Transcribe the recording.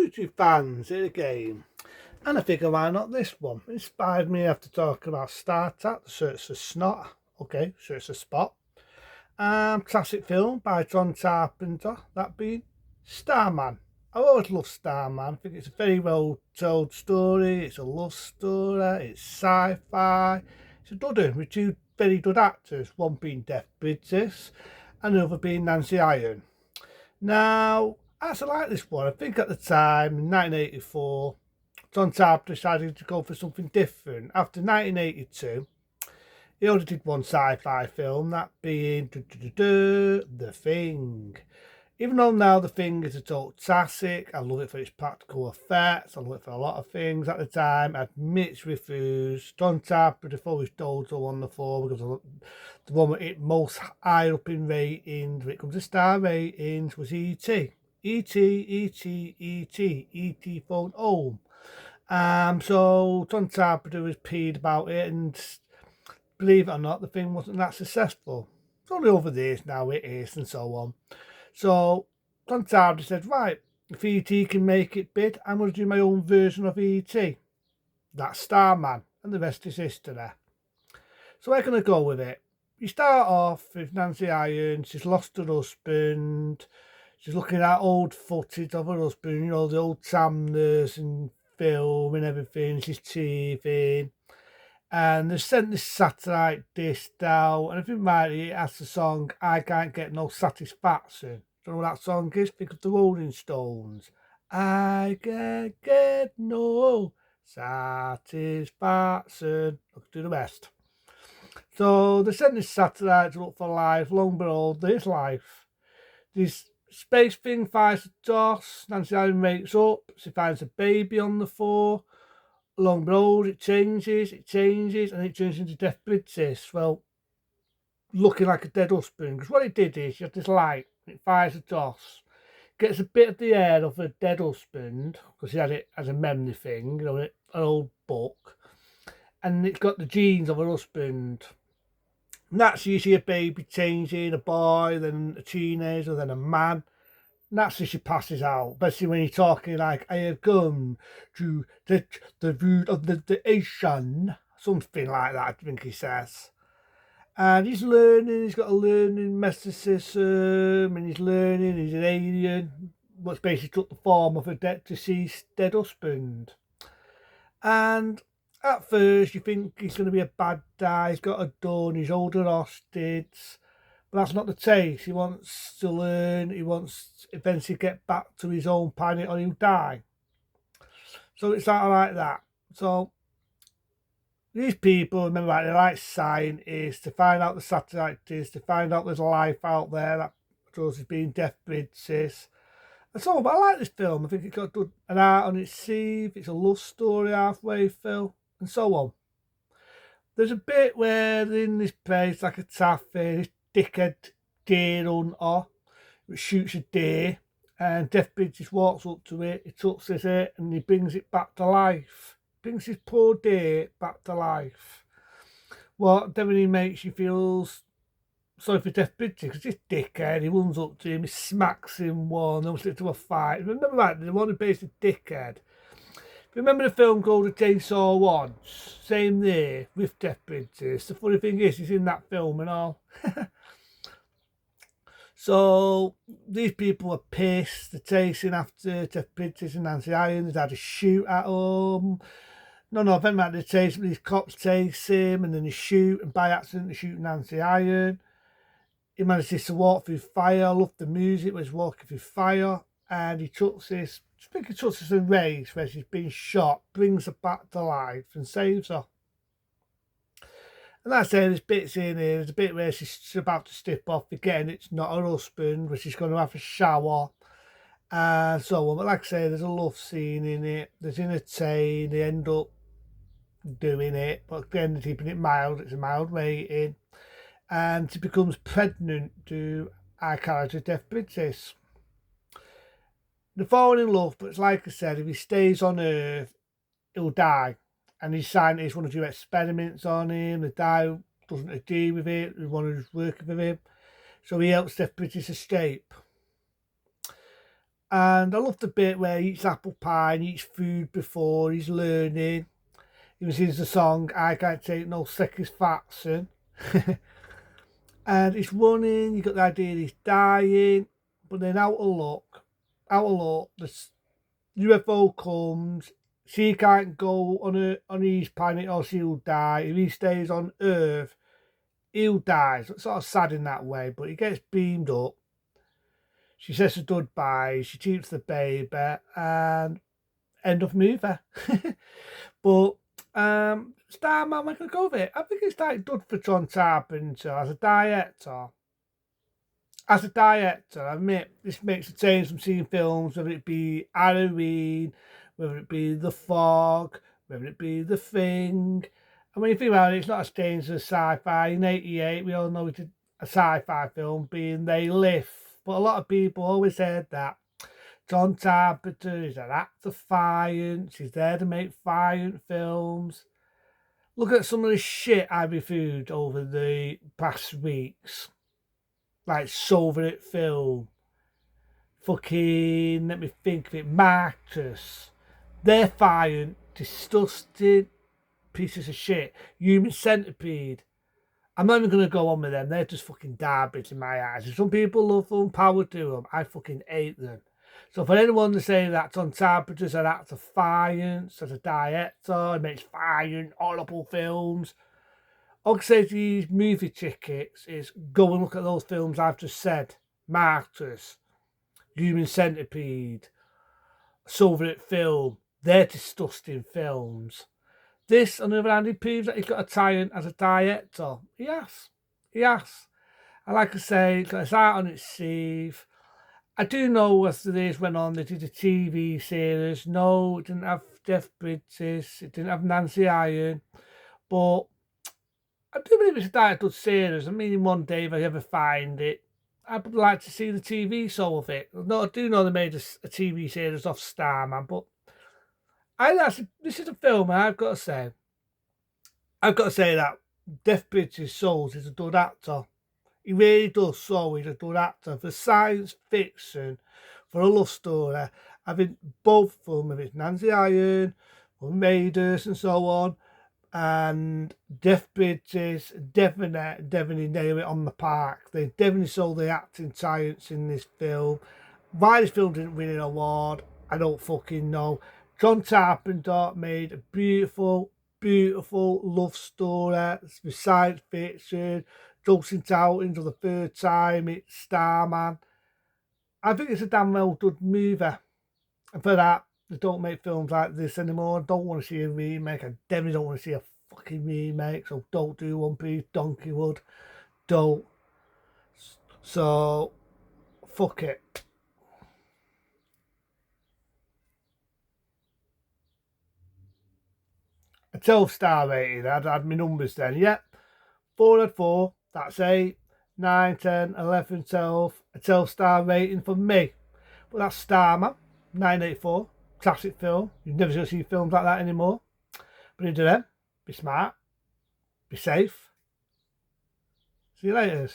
YouTube fans, here again. And I figure why not this one? It inspired me after talking about Star Trek, The Search for Snot. Okay, Search for Spot. Classic film by John Carpenter, that being Starman. I've always loved Starman. I think it's a very well told story. It's a love story. It's sci-fi. It's a dudder with two very good actors, one being Jeff Bridges and the other being Nancy Iron. Now, I actually like this one. I think at the time, in 1984, John Carpenter decided to go for something different. After 1982, he only did one sci-fi film, that being The Thing. Even though now The Thing is a total classic, I love it for its practical effects, I love it for a lot of things. At the time, I had mixed reviews. John Carpenter thought his Dodo on the floor because the one with it most high up in ratings, when it comes to star ratings, was E.T. E.T. E.T. E.T. E.T. Phone Home. So John Carpenter was peed about it, and believe it or not, the thing wasn't that successful. It's only over the years now, it is, and so on. So John Carpenter said, right, if E.T. can make it big, I'm going to do my own version of E.T. That's Starman, and the rest is history. So we're going to go with it. You start off with Nancy Iron. She's lost her husband. She's looking at old footage of her husband, you know, the old cameras and film and everything. She's teething. And they sent this satellite dish down. And if you remember, it has the song, I Can't Get No Satisfaction. Do you know what that song is? Think of the Rolling Stones. I can't get no satisfaction. Look, do the rest. So they sent this satellite to look for life. Long behold, there's life. This space thing fires a toss. Nancy Allen wakes up. She finds a baby on the floor. Long behold, it changes, and it turns into Jeff Bridges. Well, looking like a dead husband. Because what it did is, you have this light, it fires a toss, gets a bit of the air of a dead husband, because he had it as a memory thing, you know, an old book, and it's got the genes of her husband. And that's usually a baby changing, a boy, then a teenager, then a man. And that's as she passes out, especially when you're talking like, I have come to the root of the Asian, something like that, I think he says. And he's learning, he's got a learning mysticism, and he's learning, he's an alien, what's basically took the form of a deceased dead husband. And at first, you think he's going to be a bad guy, he's got a gun, he's holding hostage. But that's not the case. He wants to learn, he wants to eventually get back to his own planet or he'll die. So it's like that. So these people, remember, like, they like scientists, to find out the satellite is, to find out there's life out there that shows is being Jeff Bridges. And so, but I like this film. I think it's got good an art on its sleeve. It's a love story halfway through, and so on. There's a bit where they're in this place, like a taffy, this dickhead deer hunter, which shoots a deer, and Jeff Bridges walks up to it, he touches it, and he brings it back to life. Brings his poor deer back to life. What definitely makes you feel sorry for Jeff Bridges, because this dickhead, he runs up to him, he smacks him one, almost into a fight. Remember that, the one who plays the dickhead. Remember the film called The Chainsaw Once? Same there, with Jeff Bridges. The funny thing is, he's in that film and all. So, these people are pissed. They're chasing after Jeff Bridges and Nancy Iron. They've had a shoot at them. No, they're chasing, these cops chase him, and then they shoot, and by accident they shoot Nancy Iron. He manages to walk through fire. I love the music when he's walking through fire, and he touches a race where she's been shot, brings her back to life and saves her. And that's it, there's bits in here, there's a bit where she's about to step off again, it's not her husband, where she's going to have a shower and so on. But like I say, there's a love scene in it, there's entertain, they end up doing it, but again, they're keeping it mild, it's a mild rating, and she becomes pregnant to our character Jeff Bridges. They're falling in love, but it's like I said, if he stays on Earth, he'll die. And his scientists want to do experiments on him. The guy doesn't agree with it. They want to work with him. So he helps Jeff Bridges escape. And I love the bit where he eats apple pie and eats food before he's learning. He sings the song I Can't Take No Satisfaction. And he's running, you got the idea he's dying, but then out of luck, the UFO comes. She can't go on his planet or she'll die. If he stays on Earth, he'll die. So it's sort of sad in that way, but he gets beamed up. She says her goodbye, she keeps the baby, and end of movie. But Starman, I can go with it. I think it's like good for John Carpenter as a director. As a director, I admit this makes a change from seeing films, whether it be Halloween, whether it be The Fog, whether it be The Thing. And when you think about it, it's not as strange as sci-fi. In '88, we all know it's a sci-fi film, being They Live. But a lot of people always said that John Carpenter is an actor of science, he's there to make science films. Look at some of the shit I've reviewed over the past weeks. Like Soviet film, fucking, let me think of it, Marcus. They're fine, disgusting pieces of shit. Human Centipede. I'm not even going to go on with them. They're just fucking garbage in my eyes. If some people love them, power to them. I fucking hate them. So for anyone to say that John Carpenter's an actor of science, as a director, and makes fine, horrible films, all I can say to these movie tickets is go and look at those films I've just said. Martyrs, Human Centipede, Soviet film. They're disgusting films. This, on the other hand, he proves that he's got a talent as a director. He has. He has. And like I say, he's got his heart on its sleeve. I do know as the days went on, they did a TV series. No, it didn't have Jeff Bridges. It didn't have Nancy Iron. But I do believe it's a good series. I mean, one day if I ever find it, I would like to see the TV show of it. No, I do know they made a TV series of Starman, but this is a film, and I've got to say that Jeff Bridges shows he's a good actor. He really does show he's a good actor for science fiction, for a love story. I think both of them, if it's Nancy Iron, or Maiders and so on, and Jeff Bridges definitely nail it on the park. They definitely sold the acting science in this film. Why this film didn't win an award, I don't fucking know. John Carpenter made a beautiful love story with science fiction, jokes into outings for the third time. It's Starman. I think it's a damn well good movie. And for that, they don't make films like this anymore. I don't want to see a remake. I definitely don't want to see a fucking remake. So don't do one, please. Donkeywood. Don't. So, fuck it. A 12-star rating. I'd had my numbers then. Yep. 4 out of 4. That's 8, 9, 10, 11, 12. A 12-star rating for me. But that's Starman. 984. Classic film. You're never going to see films like that anymore. But into them, be smart, be safe. See you later.